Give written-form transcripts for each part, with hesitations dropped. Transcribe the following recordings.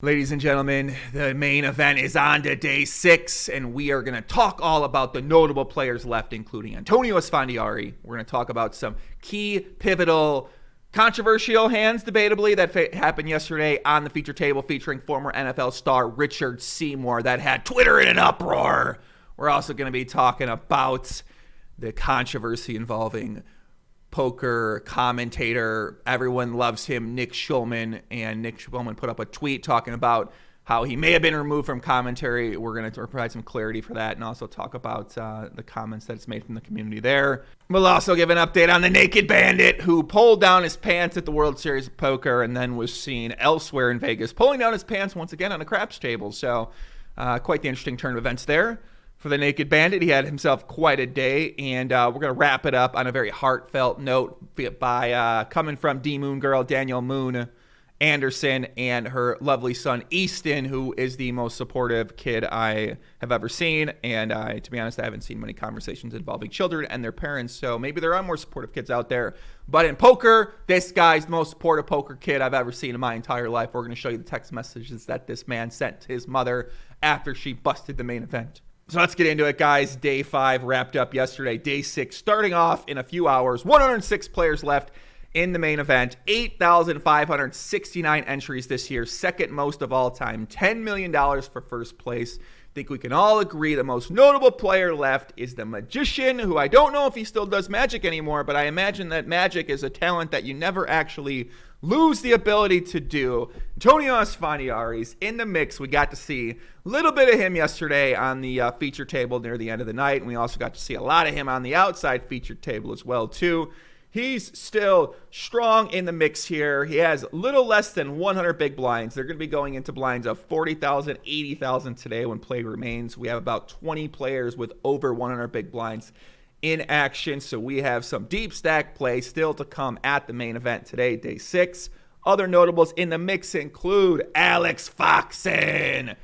Ladies and gentlemen, the main event is on to day 6, and we are going to talk all about the notable players left, including Antonio Esfandiari. We're going to talk about some key, pivotal, controversial hands, debatably, that happened yesterday on the feature table featuring former NFL star Richard Seymour that had Twitter in an uproar. We're also going to be talking about the controversy involving poker commentator, everyone loves him, Nick Schulman, and Nick Schulman put up a tweet talking about how he may have been removed from commentary. We're going to provide some clarity for that and also talk about the comments that's made from the community there. We'll also give an update on the Naked Bandit who pulled down his pants at the World Series of Poker and then was seen elsewhere in Vegas pulling down his pants once again on a craps table. So quite the interesting turn of events there. For the Naked Bandit, he had himself quite a day, and we're going to wrap it up on a very heartfelt note by coming from D-Moon girl Danielle Moon Anderson and her lovely son Easton, who is the most supportive kid I have ever seen. And to be honest, I haven't seen many conversations involving children and their parents, so maybe there are more supportive kids out there. But in poker, this guy's the most supportive poker kid I've ever seen in my entire life. We're going to show you the text messages that this man sent to his mother after she busted the main event. So let's get into it, guys. Day 5 wrapped up yesterday. Day 6 starting off in a few hours. 106 players left in the main event. 8,569 entries this year. Second most of all time. $10 million for first place. I think we can all agree the most notable player left is the Magician, who I don't know if he still does magic anymore, but I imagine that magic is a talent that you never actually lose the ability to do. Antonio Esfandiari's in the mix. We got to see a little bit of him yesterday on the feature table near the end of the night, and we also got to see a lot of him on the outside feature table as well, too. He's still strong in the mix here. He has little less than 100 big blinds. They're going to be going into blinds of 40,000, 80,000 today when play remains. We have about 20 players with over 100 big blinds in action, so we have some deep stack play still to come at the main event today, day 6. Other notables in the mix include Alex Foxen,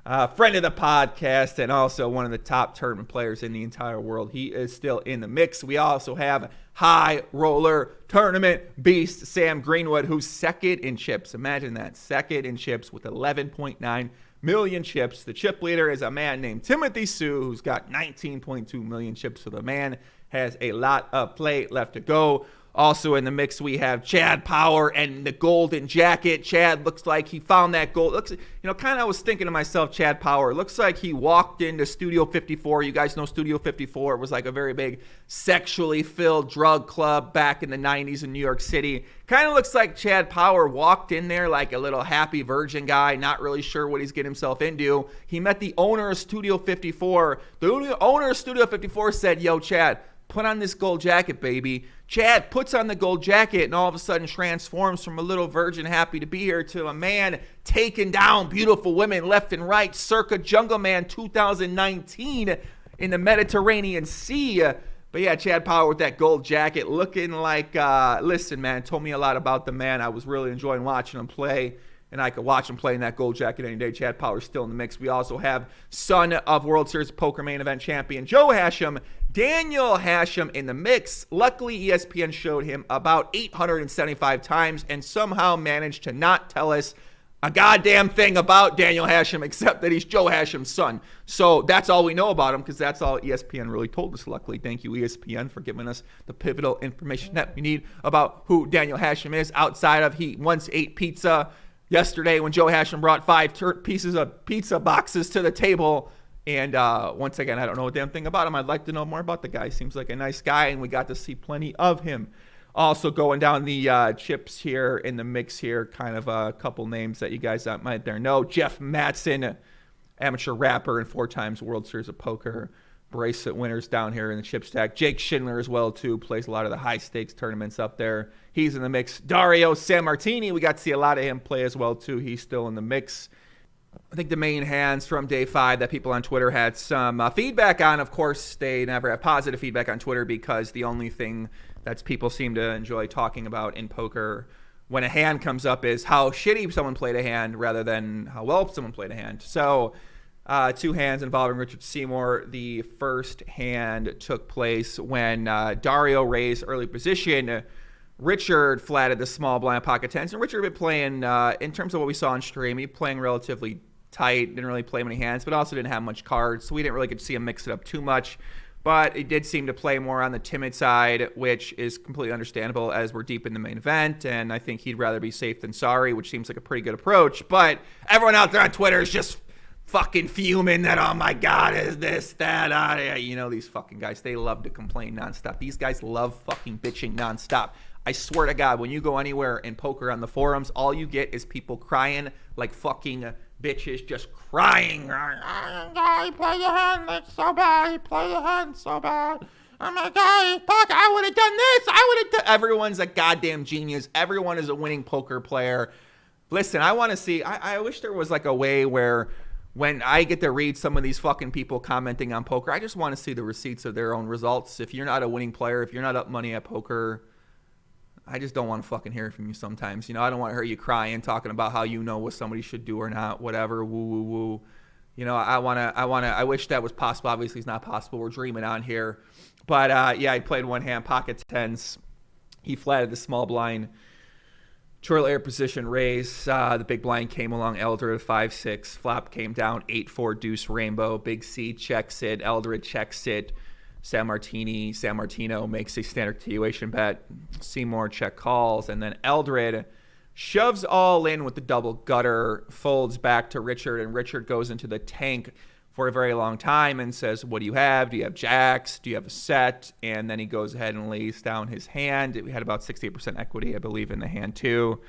friend of the podcast and also one of the top tournament players in the entire world. He is still in the mix. We also have high roller tournament beast Sam Greenwood, who's second in chips. Imagine that, second in chips with 11.9 million chips. The chip leader is a man named Timothy Sue, who's got 19.2 million chips. So the man has a lot of play left to go. Also in the mix, we have Chad Power and the golden jacket. Chad looks like he found that gold. I was thinking to myself, Chad Power, looks like he walked into Studio 54. You guys know Studio 54. It was like a very big sexually filled drug club back in the 90s in New York City. Kind of looks like Chad Power walked in there like a little happy virgin guy, not really sure what he's getting himself into. He met the owner of Studio 54. The owner of Studio 54 said, "Yo, Chad, put on this gold jacket, baby." Chad puts on the gold jacket and all of a sudden transforms from a little virgin happy to be here to a man taking down beautiful women left and right circa Jungle Man 2019 in the Mediterranean Sea. But yeah, Chad Power with that gold jacket looking like, listen, man, told me a lot about the man. I was really enjoying watching him play, and I could watch him play in that gold jacket any day. Chad Power's still in the mix. We also have son of World Series Poker main event champion Joe Hashim, Daniel Hashim in the mix. Luckily, ESPN showed him about 875 times and somehow managed to not tell us a goddamn thing about Daniel Hashim except that he's Joe Hashim's son. So that's all we know about him because that's all ESPN really told us, luckily. Thank you, ESPN, for giving us the pivotal information that we need about who Daniel Hashim is outside of he once ate pizza yesterday when Joe Hashim brought 5 pieces of pizza boxes to the table. And once again, I don't know a damn thing about him. I'd like to know more about the guy. Seems like a nice guy, and we got to see plenty of him. Also going down the chips here in the mix here, kind of a couple names that you guys might there know. Jeff Mattson, amateur rapper and 4 times World Series of Poker bracelet winners down here in the chip stack. Jake Schindler as well, too. Plays a lot of the high-stakes tournaments up there. He's in the mix. Dario Sammartini, we got to see a lot of him play as well, too. He's still in the mix. I think the main hands from day 5 that people on Twitter had some feedback on, of course, they never have positive feedback on Twitter because the only thing that people seem to enjoy talking about in poker when a hand comes up is how shitty someone played a hand rather than how well someone played a hand. So 2 hands involving Richard Seymour. The first hand took place when Dario raised early position Richard flatted the small blind pocket tens, and Richard had been playing, in terms of what we saw on stream, he playing relatively tight, didn't really play many hands, but also didn't have much cards, so we didn't really get to see him mix it up too much. But it did seem to play more on the timid side, which is completely understandable as we're deep in the main event, and I think he'd rather be safe than sorry, which seems like a pretty good approach. But everyone out there on Twitter is just fucking fuming that, oh my God, is this, that, you know, these fucking guys, they love to complain nonstop. These guys love fucking bitching nonstop. I swear to God, when you go anywhere in poker on the forums, all you get is people crying like fucking bitches, just crying. He played the hand, it's so bad. He played the hand so bad. Oh my God, fuck, I would have done this. I would have done. Everyone's a goddamn genius. Everyone is a winning poker player. Listen, I want to see, I wish there was like a way where when I get to read some of these fucking people commenting on poker, I just want to see the receipts of their own results. If you're not a winning player, if you're not up money at poker, I just don't want to fucking hear from you sometimes. You know, I don't want to hear you crying, talking about how you know what somebody should do or not, whatever, woo, woo, woo. You know, I wish that was possible. Obviously, it's not possible. We're dreaming on here. But, yeah, he played one hand, pocket tens. He flatted the small blind. Twirl air position raise. The big blind came along. Eldred 5-6. Flop came down 8-4 deuce rainbow. Big C checks it. Eldred checks it. San Martino makes a standard continuation bet. Seymour check calls. And then Eldred shoves all in with the double gutter, folds back to Richard, and Richard goes into the tank for a very long time and says, what do you have? Do you have jacks? Do you have a set? And then he goes ahead and lays down his hand. We had about 68% equity, I believe, in the hand too.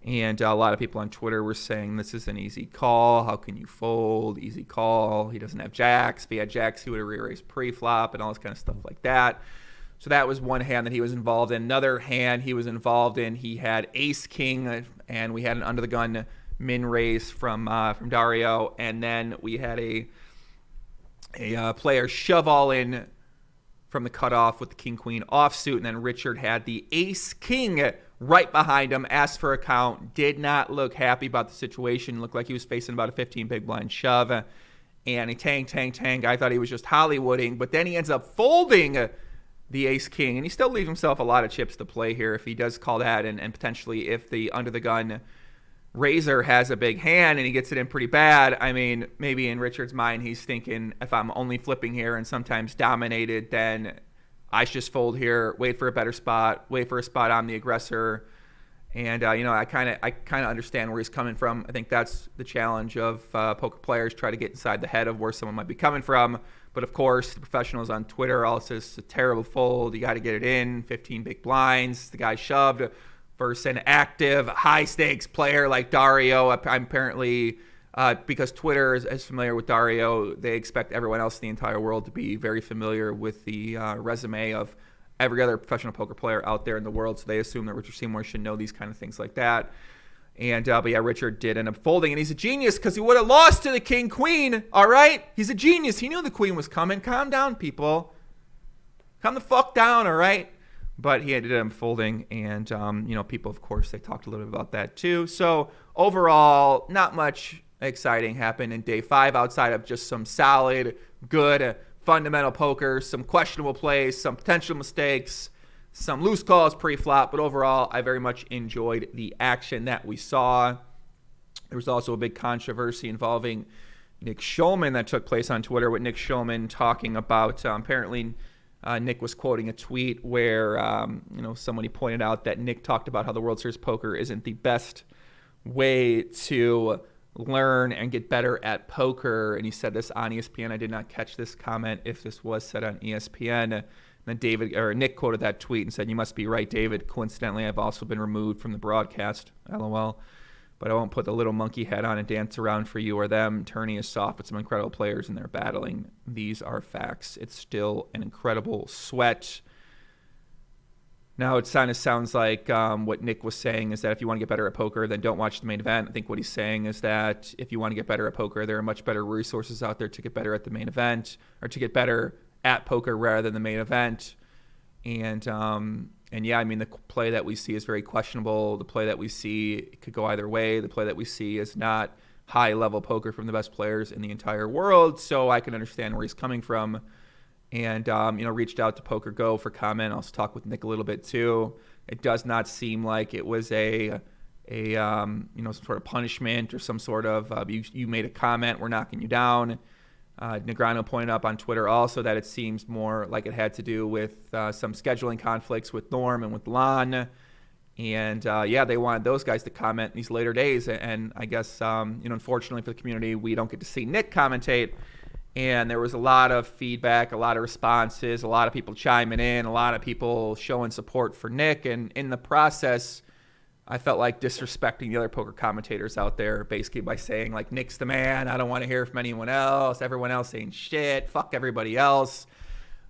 And a lot of people on Twitter were saying this is an easy call. How can you fold? Easy call. He doesn't have jacks. If he had jacks, he would have re-raised pre-flop and all this kind of stuff like that. So that was one hand that he was involved in. Another hand he was involved in, he had ace-king, and we had an under-the-gun min raise from Dario. And then we had a player shove all in from the cutoff with the king-queen offsuit. And then Richard had the ace-king right behind him, asked for a count, did not look happy about the situation, looked like he was facing about a 15 big blind shove, and he tanked. I thought he was just Hollywooding, but then he ends up folding the ace-king, and he still leaves himself a lot of chips to play here if he does call that, and potentially if the under-the-gun raiser has a big hand and he gets it in pretty bad. I mean, maybe in Richard's mind he's thinking, if I'm only flipping here and sometimes dominated, then I should just fold here, wait for a better spot, wait for a spot on the aggressor. And, you know, I kind of understand where he's coming from. I think that's the challenge of poker players, try to get inside the head of where someone might be coming from. But, of course, the professionals on Twitter all says it's a terrible fold. You got to get it in, 15 big blinds. The guy shoved versus an active, high-stakes player like Dario. I'm apparently, because Twitter is familiar with Dario, they expect everyone else in the entire world to be very familiar with the resume of every other professional poker player out there in the world. So they assume that Richard Seymour should know these kind of things like that. And, but yeah, Richard did end up folding, and he's a genius because he would have lost to the king-queen, all right? He's a genius. He knew the queen was coming. Calm down, people. Calm the fuck down, all right? But he ended up folding, and, you know, people, of course, they talked a little bit about that too. So overall, not much exciting happened in day 5 outside of just some solid, good, fundamental poker, some questionable plays, some potential mistakes, some loose calls pre-flop. But overall, I very much enjoyed the action that we saw. There was also a big controversy involving Nick Schulman that took place on Twitter, with Nick Schulman talking about apparently Nick was quoting a tweet where you know, somebody pointed out that Nick talked about how the World Series poker isn't the best way to learn and get better at poker, and he said this on ESPN. I did not catch this comment if this was said on ESPN. And then Nick quoted that tweet and said, "You must be right, David. Coincidentally, I've also been removed from the broadcast. LOL. But I won't put the little monkey head on and dance around for you or them. Tourney is soft with some incredible players, and they're battling. These are facts. It's still an incredible sweat." Now, it kind of sounds like what Nick was saying is that if you want to get better at poker, then don't watch the main event. I think what he's saying is that if you want to get better at poker, there are much better resources out there to get better at the main event, or to get better at poker rather than the main event. And yeah, I mean, the play that we see is very questionable. The play that we see could go either way. The play that we see is not high-level poker from the best players in the entire world, so I can understand where he's coming from. And, you know, reached out to Poker Go for comment. Also talked with Nick a little bit too. It does not seem like it was a some sort of punishment or some sort of you made a comment, we're knocking you down. Negreanu pointed up on Twitter also that it seems more like it had to do with some scheduling conflicts with Norm and with Lon. And they wanted those guys to comment in these later days. And I guess, unfortunately for the community, we don't get to see Nick commentate. And there was a lot of feedback, a lot of responses, a lot of people chiming in, a lot of people showing support for Nick. And in the process, I felt like disrespecting the other poker commentators out there, basically by saying, like, Nick's the man. I don't want to hear from anyone else. Everyone else ain't shit. Fuck everybody else.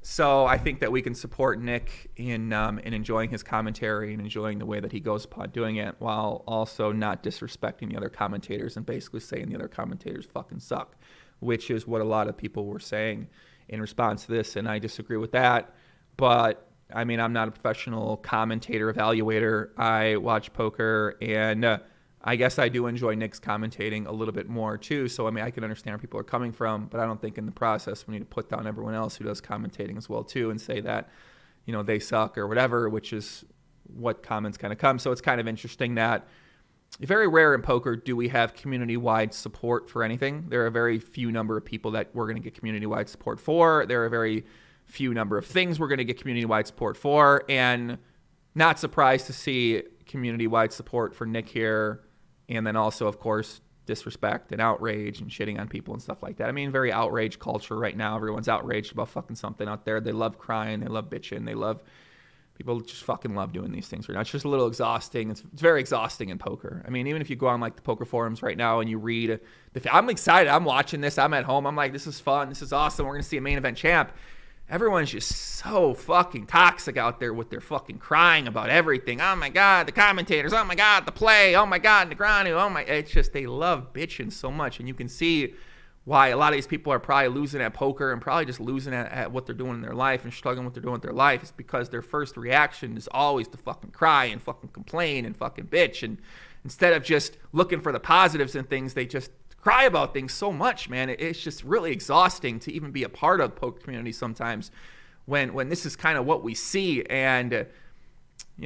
So I think that we can support Nick in enjoying his commentary and enjoying the way that he goes upon doing it, while also not disrespecting the other commentators and basically saying the other commentators fucking suck, which is what a lot of people were saying in response to this, and I disagree with that. But I mean, I'm not a professional commentator, evaluator. I watch poker, and I guess I do enjoy Nick's commentating a little bit more too. So, I mean, I can understand where people are coming from, but I don't think in the process we need to put down everyone else who does commentating as well too and say that, they suck or whatever, which is what comments kind of come. So it's kind of interesting that very rare in poker do we have community-wide support for anything. There are a very few number of people that we're going to get community-wide support for. There are a very few number of things we're going to get community-wide support for, and not surprised to see community-wide support for Nick here, and then also, of course, disrespect and outrage and shitting on people and stuff like that. I mean, very outrage culture right now. Everyone's outraged about fucking something out there. They love crying. They love bitching. People just fucking love doing these things right now. It's just a little exhausting. It's very exhausting in poker. I mean, even if you go on like the poker forums right now and you read, I'm excited. I'm watching this. I'm at home. I'm like, this is fun. This is awesome. We're going to see a main event champ. Everyone's just so fucking toxic out there with their fucking crying about everything. Oh my God, the commentators. Oh my God, the play. Oh my God, Negreanu. Oh my, it's just, they love bitching so much. And you can see why a lot of these people are probably losing at poker and probably just losing at what they're doing in their life and struggling with what they're doing with their life. Is because their first reaction is always to fucking cry and fucking complain and fucking bitch. And instead of just looking for the positives and things, they just cry about things so much, man. It's just really exhausting to even be a part of the poker community sometimes when this is kind of what we see. And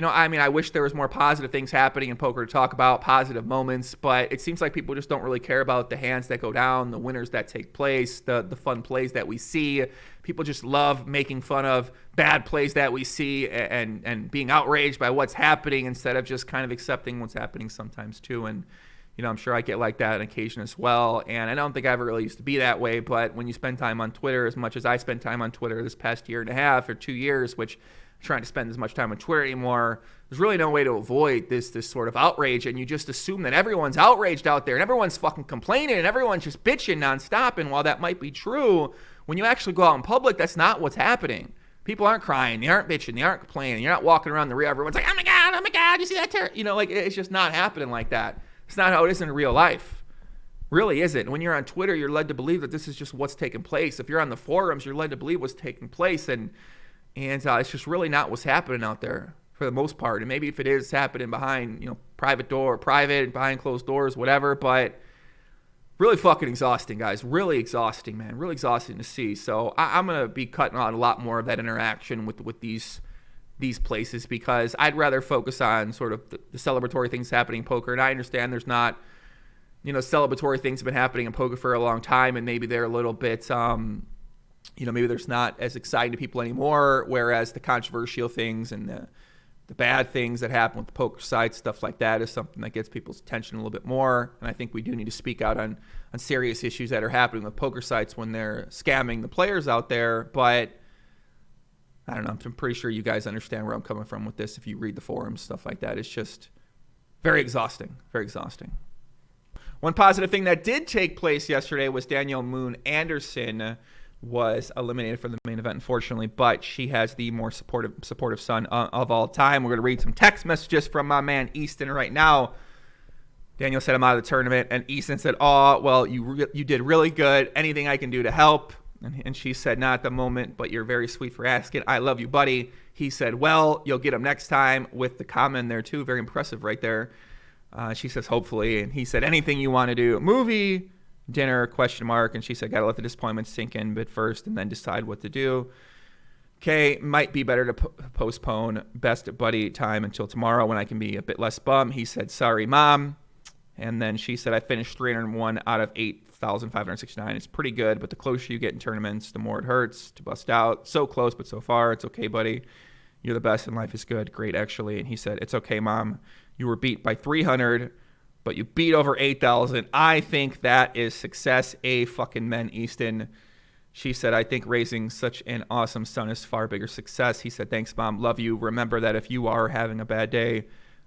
I mean, I wish there was more positive things happening in poker to talk about, positive moments, but it seems like people just don't really care about the hands that go down, the winners that take place, the fun plays that we see. People just love making fun of bad plays that we see and being outraged by what's happening instead of just kind of accepting what's happening sometimes too. And I'm sure I get like that on occasion as well. And I don't think I ever really used to be that way. But when you spend time on Twitter as much as I spent time on Twitter this past year and a half or 2 years, which I'm trying to spend as much time on Twitter anymore, there's really no way to avoid this sort of outrage. And you just assume that everyone's outraged out there and everyone's fucking complaining and everyone's just bitching nonstop. And while that might be true, when you actually go out in public, that's not what's happening. People aren't crying. They aren't bitching. They aren't complaining. You're not walking around the rear. Everyone's like, oh my God, you see that? It's just not happening like that. It's not how it is in real life. Really isn't. When you're on Twitter, you're led to believe that this is just what's taking place. If you're on the forums, you're led to believe what's taking place. And it's just really not what's happening out there for the most part. And maybe if it is happening behind, private behind closed doors, whatever. But really fucking exhausting, guys. Really exhausting, man. Really exhausting to see. So I'm going to be cutting out a lot more of that interaction with these places, because I'd rather focus on sort of the celebratory things happening in poker. And I understand there's not, celebratory things have been happening in poker for a long time, and maybe they're a little bit, maybe there's not as exciting to people anymore, whereas the controversial things and the bad things that happen with the poker side, stuff like that, is something that gets people's attention a little bit more. And I think we do need to speak out on serious issues that are happening with poker sites when they're scamming the players out there. But I don't know. I'm pretty sure you guys understand where I'm coming from with this. If you read the forums, stuff like that, it's just very exhausting. Very exhausting. One positive thing that did take place yesterday was Danielle Moon Anderson was eliminated from the main event, unfortunately, but she has the more supportive son of all time. We're going to read some text messages from my man Easton right now. Daniel said, I'm out of the tournament, and Easton said, oh, well, you did really good. Anything I can do to help? And she said, not at the moment, but you're very sweet for asking. I love you, buddy. He said, well, you'll get him next time, with the comment there, too. Very impressive right there. She says, hopefully. And he said, anything you want to do. Movie, dinner, question mark. And she said, got to let the disappointment sink in a bit first and then decide what to do. Okay, might be better to postpone best buddy time until tomorrow when I can be a bit less bummed. He said, sorry, Mom. And then she said, I finished 301 out of 8,569. It's pretty good, but the closer you get in tournaments, the more it hurts to bust out. So close, but so far. It's okay, buddy. You're the best and life is good. Great, actually. And he said, it's okay, Mom. You were beat by 300, but you beat over 8,000. I think that is success. Fucking men, Easton. She said, I think raising such an awesome son is far bigger success. He said, thanks, Mom. Love you. Remember that if you are having a bad day,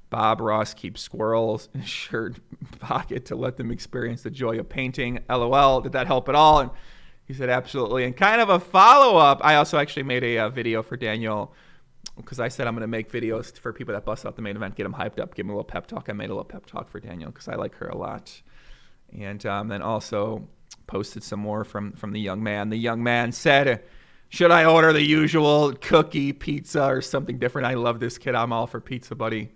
Bob Ross keeps squirrels in his shirt pocket to let them experience the joy of painting. LOL. Did that help at all? And he said, absolutely. And kind of a follow-up, I also actually made a video for Daniel because I said I'm going to make videos for people that bust out the main event, get them hyped up, give them a little pep talk. I made a little pep talk for Daniel because I like her a lot. And then also posted some more from the young man. The young man said, should I order the usual cookie, pizza, or something different? I love this kid. I'm all for pizza, buddy.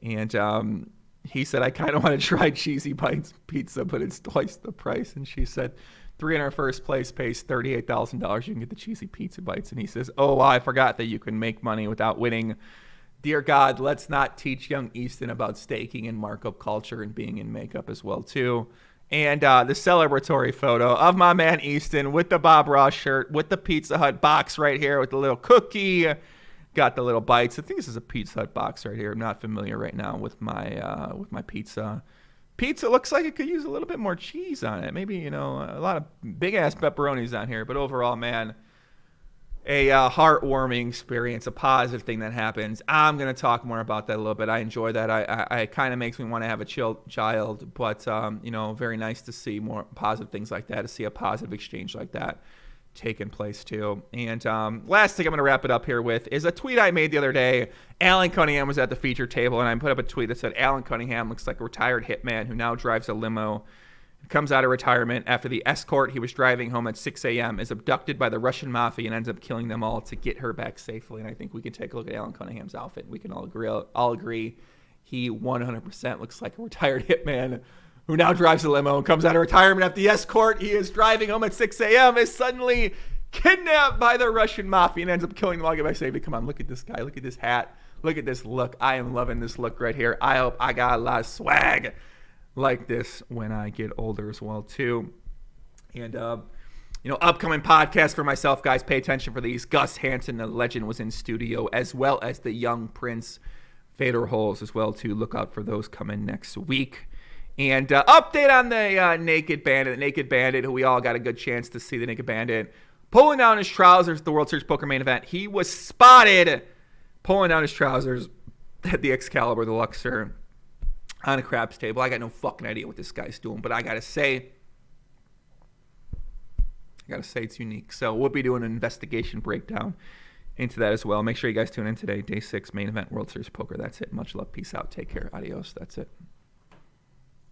And he said, I kind of want to try Cheesy Bites pizza, but it's twice the price. And she said, 301st place pays $38,000. You can get the Cheesy Pizza Bites. And he says, oh, wow, I forgot that you can make money without winning. Dear God, let's not teach young Easton about staking and markup culture and being in makeup as well, too. And the celebratory photo of my man Easton with the Bob Ross shirt, with the Pizza Hut box right here, with the little cookie, got the little bites. I think this is a Pizza Hut box right here. I'm not familiar right now with my pizza. Pizza looks like it could use a little bit more cheese on it. Maybe, a lot of big-ass pepperonis on here. But overall, man, a heartwarming experience, a positive thing that happens. I'm going to talk more about that a little bit. I enjoy that. I kind of makes me want to have a child, but, very nice to see more positive things like that, to see a positive exchange like that taking place too. And last thing I'm going to wrap it up here with is a tweet I made the other day. Alan Cunningham was at the feature table, and I put up a tweet that said, Alan Cunningham looks like a retired hitman who now drives a limo. Comes out of retirement after the escort he was driving home at 6 a.m. is abducted by the Russian mafia and ends up killing them all to get her back safely. And I think we can take a look at Alan Cunningham's outfit. We can all agree he 100% looks like a retired hitman who now drives a limo and comes out of retirement after the escort he is driving home at 6 a.m. is suddenly kidnapped by the Russian mafia and ends up killing them all. Get back safely. Come on, look at this guy. Look at this hat. Look at this look. I am loving this look right here. I hope I got a lot of swag like this when I get older as well too. And upcoming podcast for myself, guys, pay attention for these. Gus Hansen, the legend, was in studio, as well as the young Prince Fader Holes as well too. Look out for those coming next week. And update on the Naked Bandit, who we all got a good chance to see. The Naked Bandit pulling down his trousers at the World Series Poker main event. He was spotted pulling down his trousers at the Excalibur, the Luxor, on a craps table. I got no fucking idea what this guy's doing, but I gotta say it's unique. So we'll be doing an investigation breakdown into that as well. Make sure you guys tune in today. Day 6, main event, World Series Poker. That's it. Much love. Peace out. Take care. Adios. That's it.